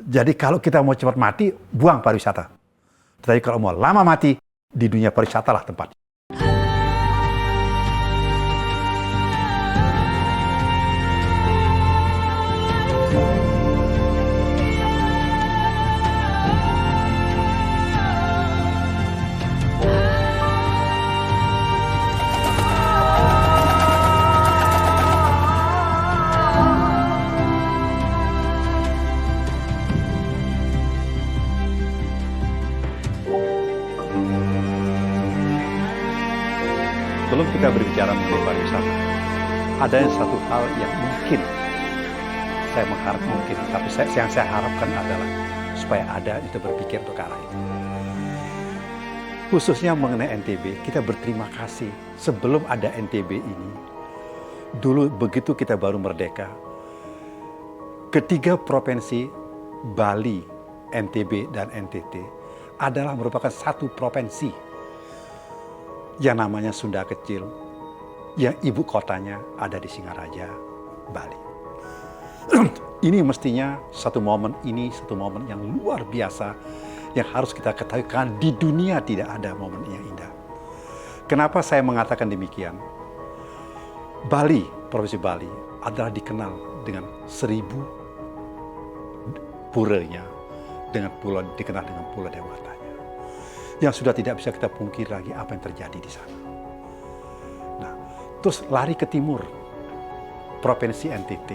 Jadi kalau kita mau cepat mati, buang pariwisata. Tetapi kalau mau lama mati, di dunia pariwisata lah tempat. Sebelum kita berbicara mengenai pariwisata, ada yang satu hal yang mungkin saya mengharap tapi yang saya harapkan adalah supaya ada itu berpikir untuk ke arah itu. Khususnya mengenai NTB, kita berterima kasih sebelum ada NTB ini. Dulu begitu kita baru merdeka, ketiga provinsi Bali, NTB, dan NTT adalah merupakan satu provinsi yang namanya Sunda Kecil, yang ibu kotanya ada di Singaraja, Bali. Ini mestinya satu momen yang luar biasa yang harus kita ketahui, karena di dunia tidak ada momen yang indah. Kenapa saya mengatakan demikian? Bali, Provinsi Bali adalah dikenal dengan 1000 puranya, dikenal dengan Pulau Dewatanya, yang sudah tidak bisa kita pungkiri lagi apa yang terjadi di sana. Nah, terus lari ke timur, Provinsi NTT,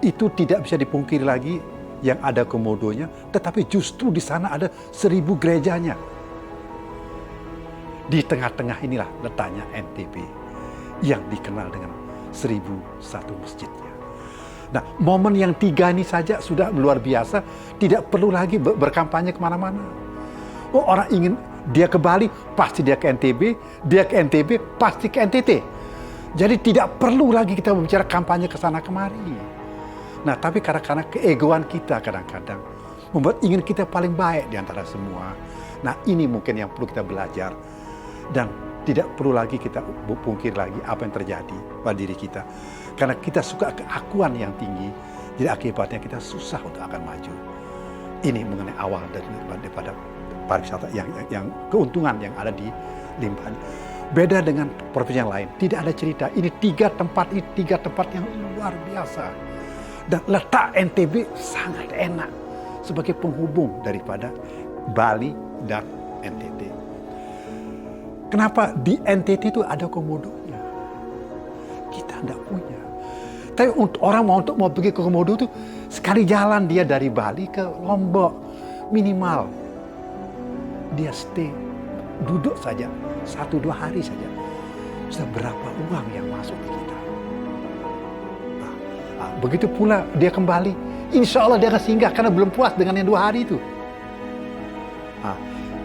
itu tidak bisa dipungkiri lagi yang ada komodonya, tetapi justru di sana ada 1000 gerejanya. Di tengah-tengah inilah letaknya NTB, yang dikenal dengan 1001 masjidnya. Nah, momen yang 3 ini saja sudah luar biasa, tidak perlu lagi berkampanye kemana-mana. Oh, orang ingin dia ke Bali, pasti dia ke NTB, dia ke NTB, pasti ke NTT. Jadi tidak perlu lagi kita berbicara kampanye ke sana kemari. Nah, tapi karena keegoan kita kadang-kadang membuat ingin kita paling baik di antara semua. Nah, ini mungkin yang perlu kita belajar. Dan tidak perlu lagi kita pungkir lagi apa yang terjadi pada diri kita. Karena kita suka keakuan yang tinggi, jadi akibatnya kita susah untuk akan maju. Ini mengenai awal daripada pariwisata yang keuntungan yang ada di limpahan. Beda dengan provinsi yang lain, tidak ada cerita. Ini tiga tempat yang luar biasa. Dan letak NTB sangat enak sebagai penghubung daripada Bali dan NTT. Kenapa di NTT itu ada komodonya? Kita tidak punya. Tapi untuk orang mau pergi ke komodo itu, sekali jalan dia dari Bali ke Lombok, minimal dia stay, duduk saja 1-2 hari saja, sudah berapa uang yang masuk di kita. Begitu pula dia kembali, insya Allah dia akan singgah karena belum puas dengan yang 2 hari itu.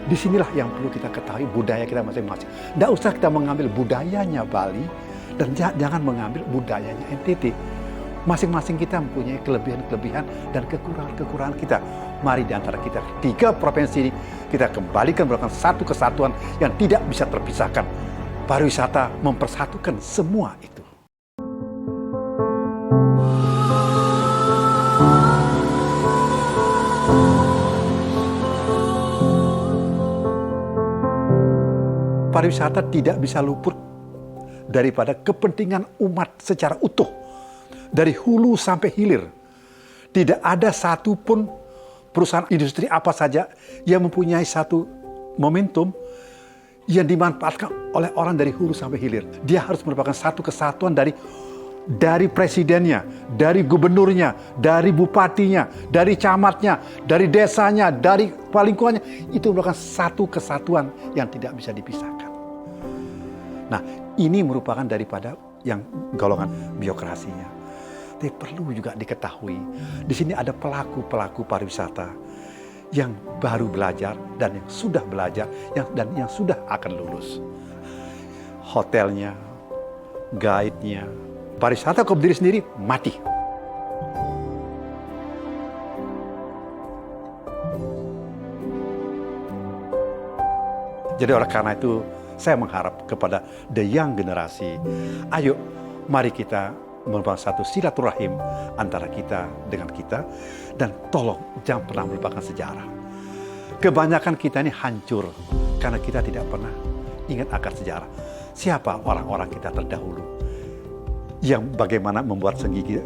Disinilah yang perlu kita ketahui budaya kita masing-masing. Tidak usah kita mengambil budayanya Bali dan jangan mengambil budayanya NTT. Masing-masing kita mempunyai kelebihan-kelebihan dan kekurangan-kekurangan kita. Mari di antara kita 3 provinsi ini kita kembalikan merupakan satu kesatuan yang tidak bisa terpisahkan. Pariwisata mempersatukan semua itu. Pariwisata tidak bisa luput daripada kepentingan umat secara utuh. Dari hulu sampai hilir. Tidak ada satupun perusahaan industri apa saja yang mempunyai satu momentum yang dimanfaatkan oleh orang dari hulu sampai hilir. Dia harus merupakan satu kesatuan dari presidennya, dari gubernurnya, dari bupatinya, dari camatnya, dari desanya, dari lingkungannya. Itu merupakan satu kesatuan yang tidak bisa dipisahkan. Nah, ini merupakan daripada yang golongan birokrasinya. Tapi perlu juga diketahui, di sini ada pelaku-pelaku pariwisata yang baru belajar dan yang sudah belajar dan yang sudah akan lulus. Hotelnya, guide-nya, pariwisata kalau berdiri sendiri mati. Jadi oleh karena itu saya mengharap kepada the young generasi, ayo mari kita merupakan satu silaturahim antara kita dengan kita, dan tolong jangan pernah melupakan sejarah. Kebanyakan kita ini hancur karena kita tidak pernah ingat akan sejarah. Siapa orang-orang kita terdahulu yang bagaimana membuat senggigi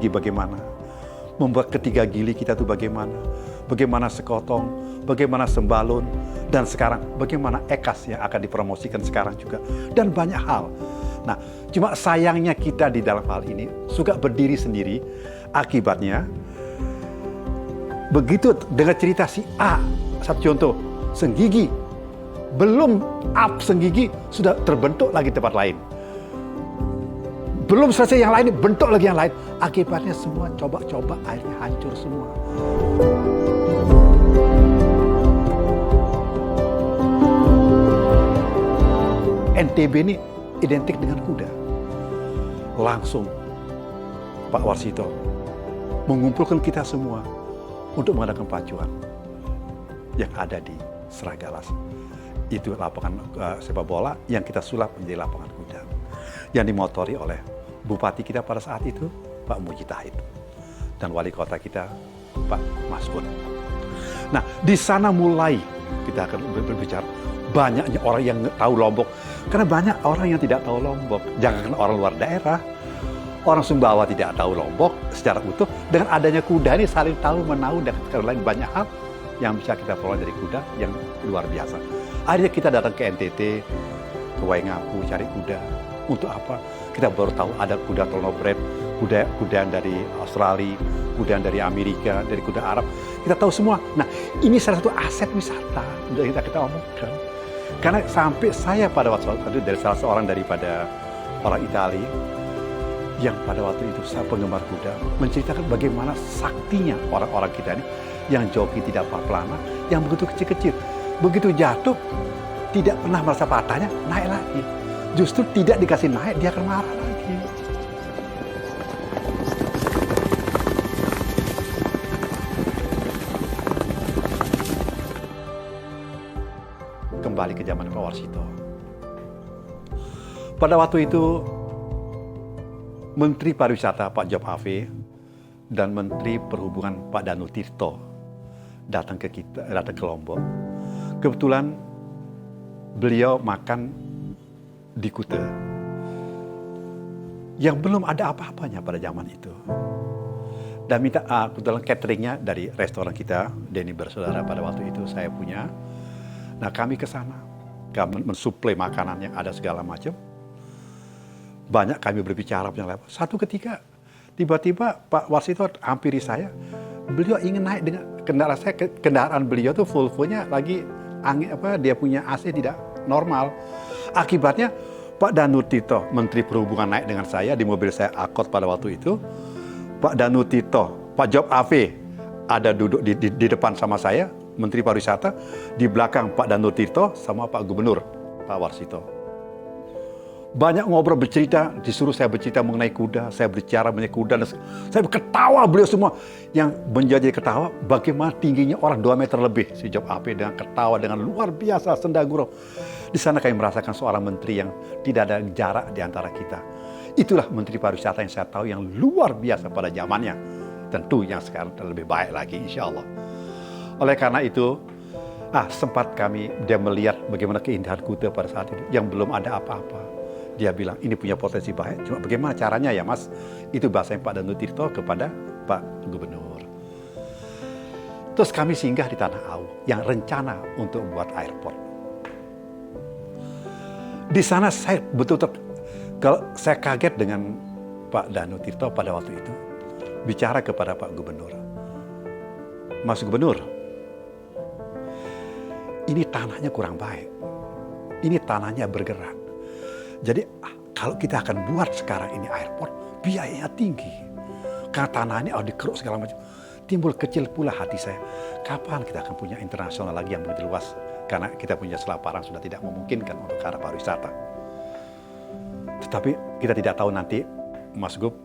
bagaimana, membuat ketiga gili kita itu bagaimana sekotong, bagaimana sembalun, dan sekarang bagaimana ekas yang akan dipromosikan sekarang juga, dan banyak hal. Nah, cuma sayangnya kita di dalam hal ini suka berdiri sendiri. Akibatnya, begitu dengar cerita si A, satu contoh, senggigi, belum up senggigi, sudah terbentuk lagi tempat lain. Belum selesai yang lain, bentuk lagi yang lain. Akibatnya semua coba-coba, akhirnya hancur semua. NTB ini identik dengan kuda. Langsung Pak Warsito mengumpulkan kita semua untuk mengadakan pacuan yang ada di Seragalas. Itu lapangan sepak bola yang kita sulap menjadi lapangan kuda, yang dimotori oleh Bupati kita pada saat itu, Pak Mujitahid, dan Wali Kota kita, Pak Masud. Nah, di sana mulai kita akan berbicara. Banyaknya orang yang tahu Lombok, karena banyak orang yang tidak tahu Lombok. Jangan orang luar daerah, orang Sumbawa tidak tahu Lombok secara utuh. Dengan adanya kuda ini saling tahu menahu, dan lain banyak hal yang bisa kita peroleh dari kuda yang luar biasa. Akhirnya kita datang ke NTT, ke Waingapu cari kuda. Untuk apa? Kita baru tahu ada kuda Thoroughbred, kuda yang dari Australia, kuda yang dari Amerika, dari kuda Arab. Kita tahu semua. Nah, ini salah satu aset wisata untuk kita omongkan. Karena sampai saya pada waktu itu dari salah seorang daripada orang Italia yang pada waktu itu saya penggemar kuda menceritakan bagaimana saktinya orang-orang kita ini yang joki tidak pelana, yang begitu kecil-kecil, begitu jatuh tidak pernah merasa patahnya, naik lagi. Justru tidak dikasih naik, dia akan marah lagi. Kembali ke zaman Pak Warsito. Pada waktu itu, Menteri Pariwisata Pak Job Ave dan Menteri Perhubungan Pak Danu Tirto datang ke Lombok. Kebetulan beliau makan di Kuta yang belum ada apa-apanya pada zaman itu, dan minta kebetulan cateringnya dari restoran kita Denny Bersaudara pada waktu itu saya punya. Nah, kami ke sana, kami mensuplai makanan yang ada segala macam. Banyak kami berbicara punya level. Satu ketika tiba-tiba Pak Warsito hampiri saya, beliau ingin naik dengan kendaraan saya. Kendaraan beliau tuh Volvo-nya lagi angin dia punya AC tidak normal. Akibatnya Pak Danu Tirto, Menteri Perhubungan, naik dengan saya di mobil saya Accord pada waktu itu. Pak Danu Tirto, Pak Job Ave ada duduk di depan sama saya, Menteri Pariwisata, di belakang Pak Danu Tirto sama Pak Gubernur, Pak Warsito. Banyak ngobrol, bercerita, disuruh saya bercerita mengenai kuda, saya berbicara mengenai kuda, dan saya ketawa beliau semua. Yang menjadi ketawa, bagaimana tingginya orang 2 meter lebih, si Job Ave dengan ketawa dengan luar biasa, sendaguro. Di sana kami merasakan seorang menteri yang tidak ada jarak di antara kita. Itulah Menteri Pariwisata yang saya tahu yang luar biasa pada zamannya. Tentu yang sekarang lebih baik lagi, insya Allah. Oleh karena itu, sempat dia melihat bagaimana keindahan kuda pada saat itu, yang belum ada apa-apa. Dia bilang, ini punya potensi baik, cuma bagaimana caranya ya Mas? Itu bahasa Pak Danu Tirto kepada Pak Gubernur. Terus kami singgah di Tanah Au, yang rencana untuk membuat airport. Di sana saya betul-betul, kalau saya kaget dengan Pak Danu Tirto pada waktu itu, bicara kepada Pak Gubernur. Mas Gubernur, ini tanahnya kurang baik. Ini tanahnya bergerak. Jadi kalau kita akan buat sekarang ini airport, biayanya tinggi. Karena tanahnya dikeruk segala macam. Timbul kecil pula hati saya. Kapan kita akan punya internasional lagi yang begitu luas? Karena kita punya Selat Parang sudah tidak memungkinkan untuk ke arah pariwisata. Tetapi kita tidak tahu nanti, Mas Gub,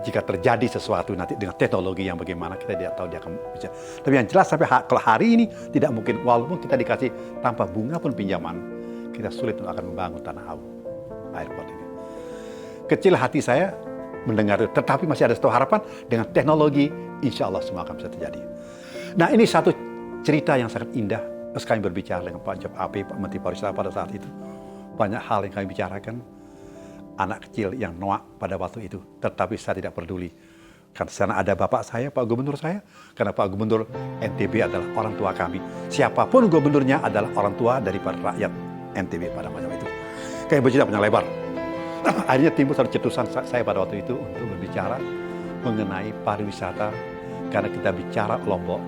jika terjadi sesuatu nanti dengan teknologi yang bagaimana, kita tidak tahu dia akan bisa. Tapi yang jelas sampai kalau hari ini tidak mungkin, walaupun kita dikasih tanpa bunga pun pinjaman, kita sulit untuk akan membangun Tanah Au airport ini. kecil hati saya mendengar itu. Tetapi masih ada satu harapan dengan teknologi, insya Allah semua akan bisa terjadi. Nah, ini satu cerita yang sangat indah. Pas kami berbicara dengan Pak Job AP, Pak Menteri Pariwisata pada saat itu, banyak hal yang kami bicarakan. Anak kecil yang noak pada waktu itu, tetapi saya tidak peduli. Karena sana ada bapak saya, Pak Gubernur saya. Karena Pak Gubernur NTB adalah orang tua kami. Siapapun gubernurnya adalah orang tua daripada rakyat NTB pada masa itu. Kayak bercerita panjang lebar. Akhirnya timbul satu cetusan saya pada waktu itu untuk berbicara mengenai pariwisata. Karena kita bicara Lombok,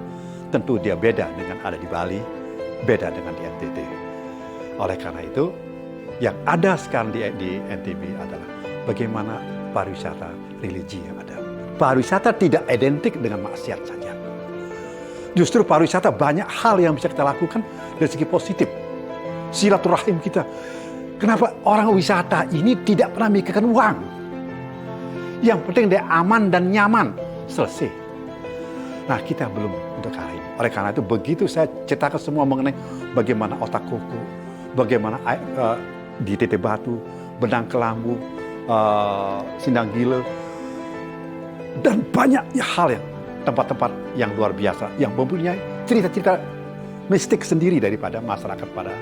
tentu dia beda dengan ada di Bali, beda dengan di NTT. Oleh karena itu, yang ada sekarang di NTB adalah bagaimana pariwisata religi yang ada. Pariwisata tidak identik dengan maksiat saja. Justru pariwisata banyak hal yang bisa kita lakukan dari segi positif. Silaturahim kita. Kenapa orang wisata ini tidak pernah memikirkan uang? Yang penting dia aman dan nyaman. Selesai. Nah, kita belum untuk hal ini. Oleh karena itu, begitu saya ceritakan semua mengenai bagaimana otak kuku, bagaimana di Tete Batu, Benang Kelambu, Sindang Gile, dan banyak hal yang tempat-tempat yang luar biasa, yang mempunyai cerita-cerita mistik sendiri daripada masyarakat pada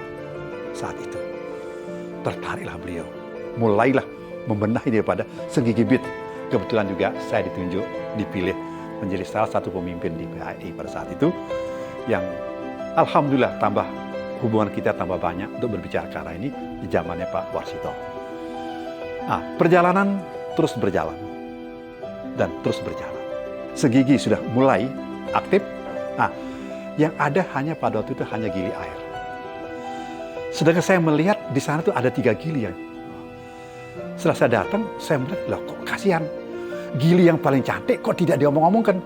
saat itu. Tertariklah beliau, mulailah membenahi daripada Segi Gibit. Kebetulan juga saya ditunjuk, dipilih menjadi salah satu pemimpin di PAI pada saat itu, yang alhamdulillah tambah hubungan kita tambah banyak untuk berbicara karena ini di zamannya Pak Warsito. Nah, perjalanan terus berjalan dan terus berjalan. Segigi sudah mulai aktif. Nah, yang ada hanya pada waktu itu hanya gili air. Sedangkan saya melihat di sana tuh ada 3 gili yang. Setelah saya datang, saya melihat, loh kok kasihan. Gili yang paling cantik kok tidak diomong-omongkan.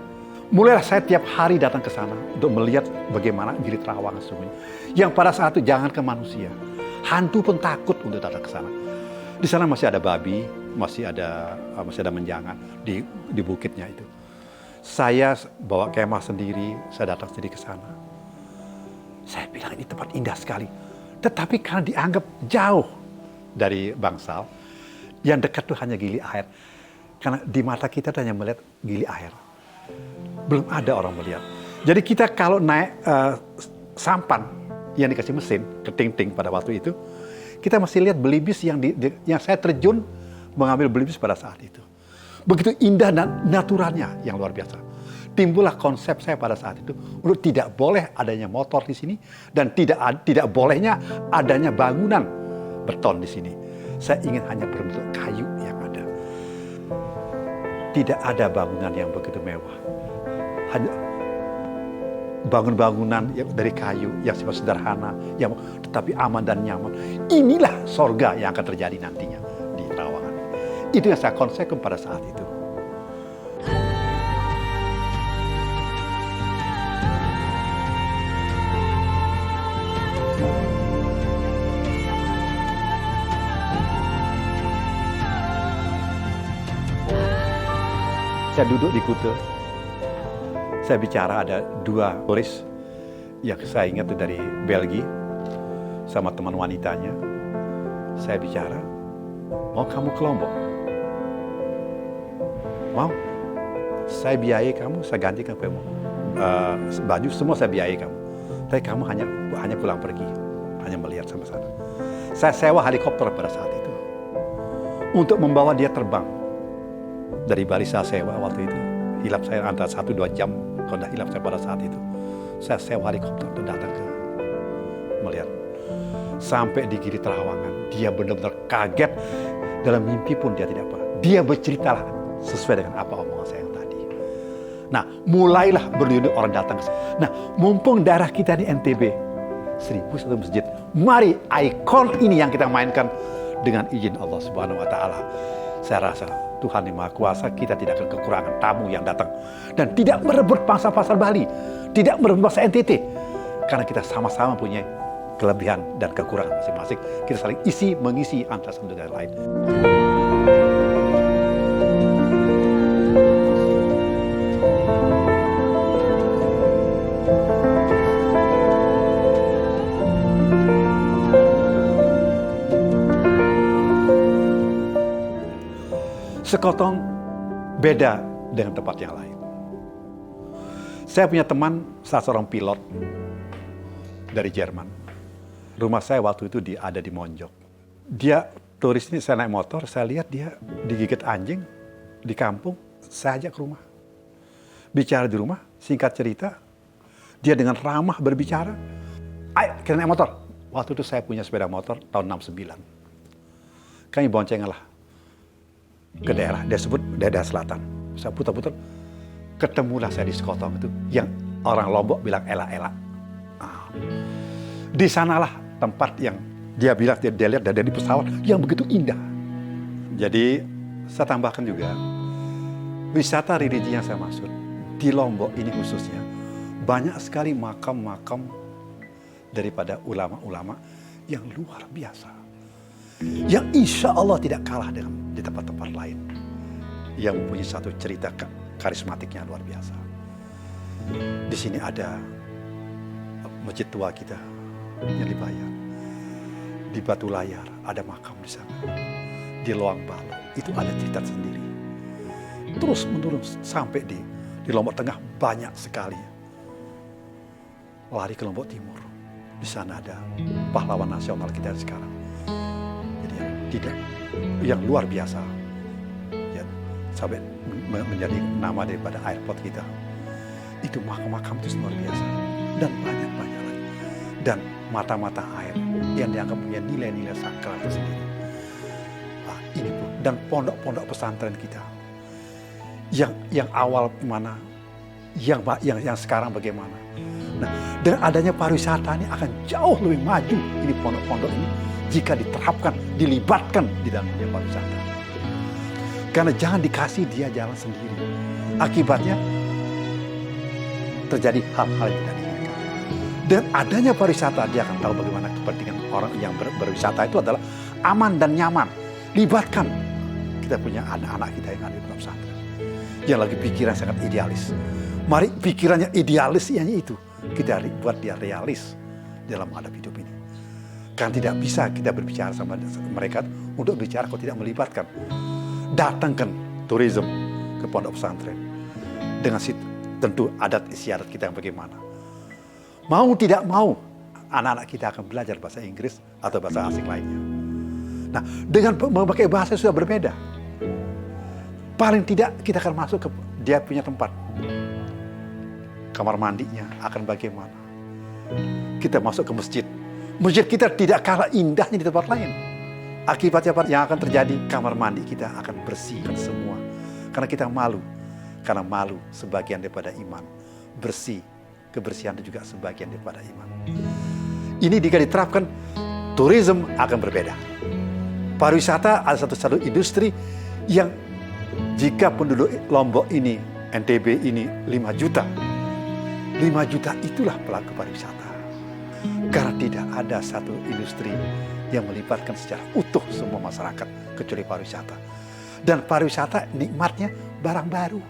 Mulailah saya tiap hari datang ke sana untuk melihat bagaimana Gili Trawangan sesungguhnya. Yang pada saat itu jangan ke manusia, hantu pun takut untuk datang ke sana. Di sana masih ada babi, masih ada menjangan di bukitnya itu. Saya bawa kemah sendiri, saya datang sendiri ke sana. Saya bilang ini tempat indah sekali. Tetapi karena dianggap jauh dari Bangsal, yang dekat tuh hanya gili air. Karena di mata kita hanya melihat gili air. Belum ada orang melihat. Jadi kita kalau naik sampan yang dikasih mesin ke ting-ting pada waktu itu, kita masih lihat belibis yang saya terjun mengambil belibis pada saat itu. Begitu indah dan naturalnya yang luar biasa. Timbullah konsep saya pada saat itu untuk tidak boleh adanya motor di sini dan tidak bolehnya adanya bangunan beton di sini. Saya ingin hanya berbentuk kayu yang ada. Tidak ada bangunan yang begitu mewah. Hanya bangunan dari kayu yang sifat sederhana, yang tetapi aman dan nyaman. Inilah sorga yang akan terjadi nantinya di Trawangan. Itu yang saya konsepkan pada saat itu. Saya duduk di Kute. Saya bicara ada 2 turis yang saya ingat itu dari Belgia sama teman wanitanya. Saya bicara, mau kamu ke Lombok? Mau? Saya biayai kamu, saya gantikan kamu baju, semua saya biayai kamu. Tapi kamu hanya pulang pergi, hanya melihat sama sana. Saya sewa helikopter pada saat itu untuk membawa dia terbang dari Bali. Saya sewa waktu itu. Hilap saya antara 1-2 jam. Kalau dah hilap saya pada saat itu, saya sewa helikopter dan datang ke melihat. Sampai di Gili Trawangan, dia benar-benar kaget. Dalam mimpi pun dia tidak apa. Dia berceritalah sesuai dengan apa omongan saya yang tadi. Nah, mulailah berliuh orang datang ke sana. Nah, mumpung daerah kita di NTB, 1001 masjid. Mari ikon ini yang kita mainkan dengan izin Allah Subhanahu wa Ta'ala. Saya rasa Tuhan yang Maha Kuasa, kita tidak akan kekurangan tamu yang datang. Dan tidak merebut pangsa-pasar Bali. Tidak merebut bangsa NTT. Karena kita sama-sama punya kelebihan dan kekurangan masing-masing. Kita saling mengisi antara satu dengan lain. Sekotong beda dengan tempat yang lain. Saya punya teman, salah seorang pilot dari Jerman. Rumah saya waktu itu ada di Monjok. Dia turis ini, saya naik motor, saya lihat dia digigit anjing di kampung, saya ajak ke rumah. Bicara di rumah, singkat cerita, dia dengan ramah berbicara, ayo kita naik motor. Waktu itu saya punya sepeda motor tahun 69. Kami boncengan lah ke daerah, dia sebut daerah selatan. Saya putar-putar, ketemulah saya di Sekotong itu, yang orang Lombok bilang ela-ela. Di sanalah tempat yang dia bilang dia lihat dari pesawat yang begitu indah. Jadi saya tambahkan juga, wisata religi yang saya maksud, di Lombok ini khususnya, banyak sekali makam-makam daripada ulama-ulama yang luar biasa. Yang insya Allah tidak kalah dengan di tempat-tempat lain. Yang mempunyai satu cerita karismatiknya luar biasa. Di sini ada masjid tua kita yang dibayar. Di Batu Layar ada makam di sana. Di Loang Balu itu ada cerita sendiri. Terus menurut sampai di Lombok Tengah banyak sekali. Lari ke Lombok Timur. Di sana ada pahlawan nasional kita sekarang. Jadi yang luar biasa. Ya, sampai menjadi nama daripada airport kita. Itu makam-makam itu luar biasa. Dan banyak-banyak lagi. Dan mata-mata air yang dianggap punya nilai-nilai sakral tersendiri. Nah, ini pun. Dan pondok-pondok pesantren kita. Yang awal mana, yang sekarang bagaimana. Nah, dengan adanya pariwisata ini akan jauh lebih maju ini pondok-pondok ini jika diterapkan, dilibatkan di dalam dunia pariwisata. Karena jangan dikasih dia jalan sendiri. Akibatnya terjadi hal-hal yang tidak diinginkan. Dan adanya pariwisata, dia akan tahu bagaimana kepentingan orang yang berwisata itu adalah aman dan nyaman. Libatkan. Kita punya anak-anak kita yang ada di dalam pesantren. Yang lagi pikiran sangat idealis. Mari pikirannya idealis itu. Kita buat dia realis dalam menghadapi hidup ini. Kan tidak bisa kita berbicara sama mereka untuk bicara kalau tidak melibatkan. Datangkan tourism ke pondok pesantren. Dengan tentu adat istiadat kita yang bagaimana. Mau tidak mau, anak-anak kita akan belajar bahasa Inggris atau bahasa asing lainnya. Nah, dengan memakai bahasa sudah berbeda. Paling tidak kita akan masuk ke dia punya tempat. Kamar mandinya akan bagaimana. Kita masuk ke masjid. Masjid kita tidak kalah indahnya di tempat lain. Akibatnya apa yang akan terjadi? Kamar mandi kita akan bersihkan semua. Karena kita malu. Karena malu sebagian daripada iman. Bersih. Kebersihan itu juga sebagian daripada iman. Ini jika diterapkan, tourism akan berbeda. Pariwisata ada satu industri yang jika penduduk Lombok ini, NTB ini 5 juta. 5 juta itulah pelaku pariwisata. Karena tidak ada satu industri yang melibatkan secara utuh semua masyarakat kecuali pariwisata. Dan pariwisata nikmatnya barang baru.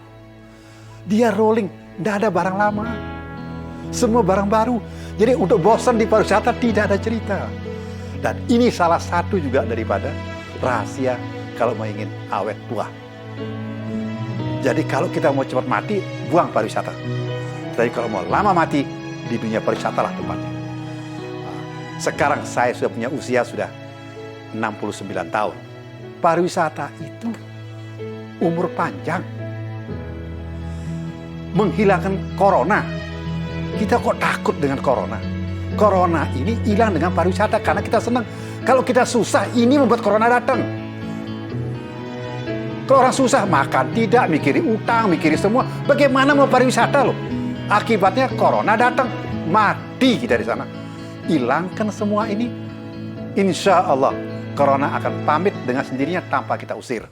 Dia rolling, tidak ada barang lama. Semua barang baru. Jadi untuk bosan di pariwisata tidak ada cerita. Dan ini salah satu juga daripada rahasia kalau mau ingin awet tua. Jadi kalau kita mau cepat mati, buang pariwisata. Tapi kalau mau lama mati, di dunia pariwisata lah tempatnya. Sekarang saya sudah punya usia sudah 69 tahun. Pariwisata itu umur panjang. Menghilangkan corona. Kita kok takut dengan corona? Corona ini hilang dengan pariwisata karena kita senang. Kalau kita susah, ini membuat corona datang. Kalau orang susah makan, tidak mikiri utang, mikiri semua. Bagaimana mau pariwisata loh? Akibatnya corona datang, mati kita di sana. Hilangkan semua ini, insya Allah corona akan pamit dengan sendirinya tanpa kita usir.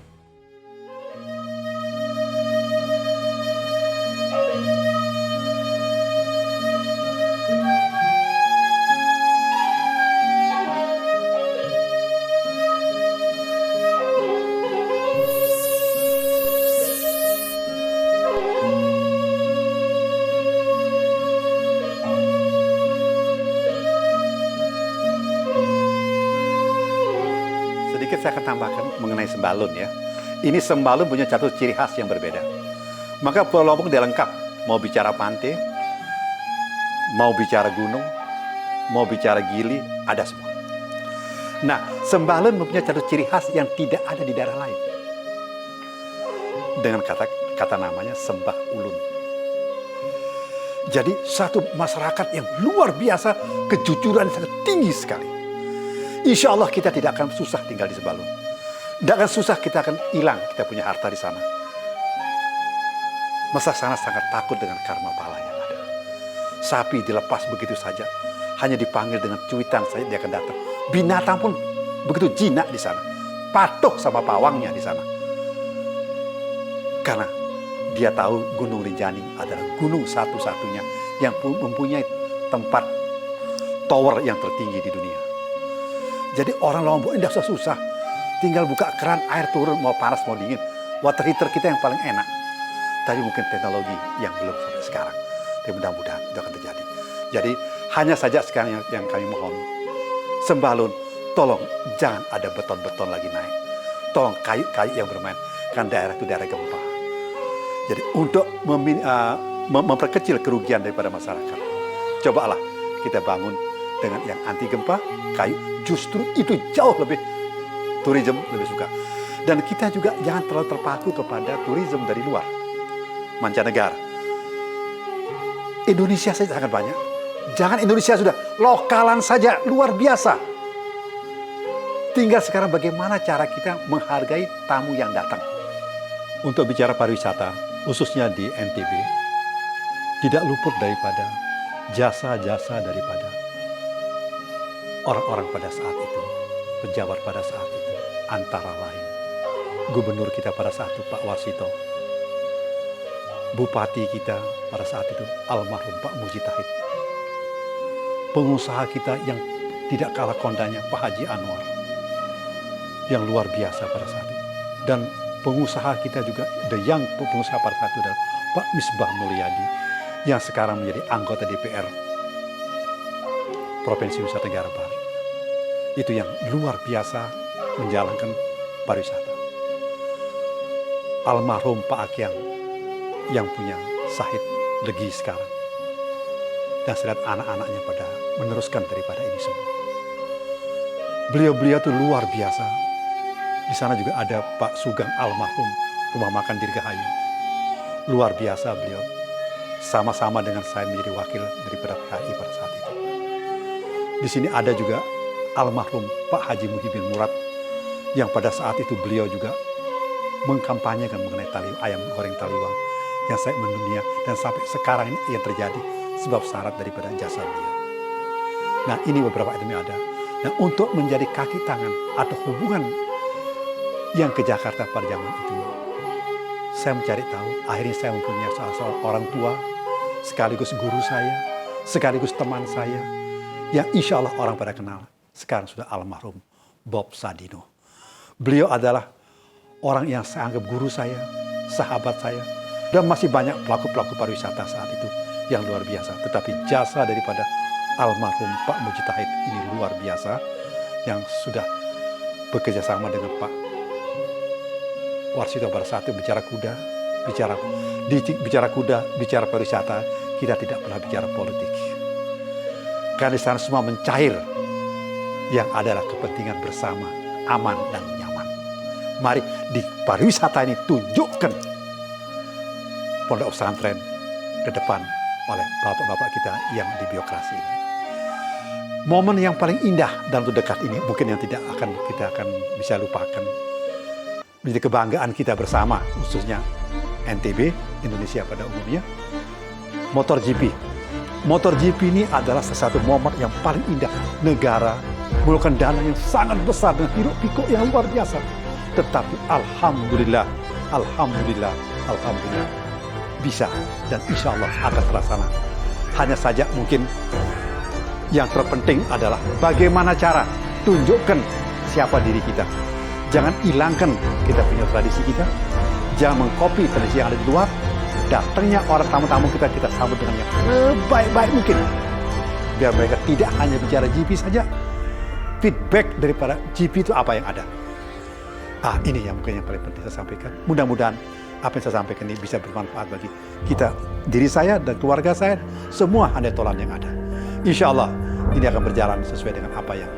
Sedikit saya akan tambahkan mengenai sembalun ya. Ini Sembalun punya satu ciri khas yang berbeda. Maka Pulau Lombok dia lengkap. Mau bicara pantai, mau bicara gunung, mau bicara gili, ada semua. Nah, Sembalun mempunyai satu ciri khas yang tidak ada di daerah lain. Dengan kata namanya Sembah Ulun. Jadi satu masyarakat yang luar biasa, kejujuran sangat tinggi sekali. Insya Allah kita tidak akan susah tinggal di Sembalun. Tidak akan susah, kita akan hilang, kita punya harta di sana. Masa sana sangat takut dengan karma pala yang ada. Sapi dilepas begitu saja, hanya dipanggil dengan cuitan saja dia akan datang. Binatang pun begitu jinak di sana, patuh sama pawangnya di sana. Karena dia tahu Gunung Rinjani adalah gunung satu-satunya yang mempunyai tempat tower yang tertinggi di dunia. Jadi orang Lombok ini tidak susah, tinggal buka keran, air turun, mau panas mau dingin. Water heater kita yang paling enak. Tapi mungkin teknologi yang belum sampai sekarang. Tapi mudah-mudahan itu akan terjadi. Jadi hanya saja sekarang yang kami mohon, Sembalun, tolong jangan ada beton-beton lagi naik. Tolong kayu-kayu yang bermain, kan daerah itu daerah gempa. Jadi untuk memperkecil kerugian daripada masyarakat, cobalah kita bangun dengan yang anti gempa, kayu, justru itu jauh lebih turisme lebih suka. Dan kita juga jangan terlalu terpaku kepada turisme dari luar, mancanegara. Indonesia saja sangat banyak. Jangan Indonesia sudah, lokalan saja luar biasa. Tinggal sekarang bagaimana cara kita menghargai tamu yang datang. Untuk bicara pariwisata, khususnya di NTB, tidak luput daripada jasa-jasa daripada orang-orang pada saat itu, pejabat pada saat itu, antara lain gubernur kita pada saat itu Pak Warsito, bupati kita pada saat itu almarhum Pak Mujitahid, pengusaha kita yang tidak kalah kondanya Pak Haji Anwar, yang luar biasa pada saat itu, dan pengusaha kita juga, yang pengusaha pada saat itu adalah Pak Misbah Mulyadi, yang sekarang menjadi anggota DPR Provinsi Nusa Tenggara Barat. Itu yang luar biasa menjalankan pariwisata. Almarhum Pak Akyang yang punya Sahid Legi sekarang. Dan saya lihat anak-anaknya pada meneruskan daripada ini semua. Beliau-beliau itu luar biasa. Di sana juga ada Pak Sugeng almarhum, Rumah Makan Dirgahayu. Luar biasa beliau. Sama-sama dengan saya menjadi wakil daripada PHI pada saat itu. Di sini ada juga almarhum Pak Haji Muhyiddin Murad, yang pada saat itu beliau juga mengkampanyekan mengenai ayam goreng taliwang yang saya mendunia, dan sampai sekarang ini yang terjadi sebab syarat daripada jasa beliau. Nah, ini beberapa item yang ada. Nah, untuk menjadi kaki tangan atau hubungan yang ke Jakarta pada zaman itu, saya mencari tahu, akhirnya saya mempunyai salah seorang orang tua, sekaligus guru saya, sekaligus teman saya, yang insya Allah orang pada kenal, sekarang sudah almarhum Bob Sadino. Beliau adalah orang yang saya anggap guru saya, sahabat saya, dan masih banyak pelaku-pelaku pariwisata saat itu yang luar biasa. Tetapi jasa daripada almarhum Pak Mujtahid ini luar biasa, yang sudah bekerja sama dengan Pak Warsito pada saat itu bicara kuda, bicara kuda, bicara pariwisata, kita tidak pernah bicara politik. Karena di sana semua mencair, yang adalah kepentingan bersama, aman dan nyaman. Mari di pariwisata ini tunjukkan pondok pesantren ke depan oleh bapak-bapak kita yang di biokrasi ini. Momen yang paling indah dalam waktu dekat ini, mungkin yang kita akan bisa lupakan, menjadi kebanggaan kita bersama, khususnya NTB, Indonesia pada umumnya, MotoGP. MotoGP ini adalah salah satu momen yang paling indah. Negara mengeluarkan dana yang sangat besar dengan hiruk pikuk yang luar biasa. Tetapi alhamdulillah bisa, dan insya Allah akan terlaksana. Hanya saja mungkin yang terpenting adalah bagaimana cara tunjukkan siapa diri kita. Jangan hilangkan kita punya tradisi kita. Jangan mengkopi tradisi yang ada di luar. Datangnya orang tamu-tamu kita sambut dengan yang sebaik-baik mungkin. Biar mereka tidak hanya bicara GP saja. Feedback daripada GP itu apa yang ada. Ini yang mungkin yang paling penting saya sampaikan. Mudah-mudahan apa yang saya sampaikan ini bisa bermanfaat bagi kita, diri saya dan keluarga saya, semua Handetolan yang ada. Insya Allah ini akan berjalan sesuai dengan apa yang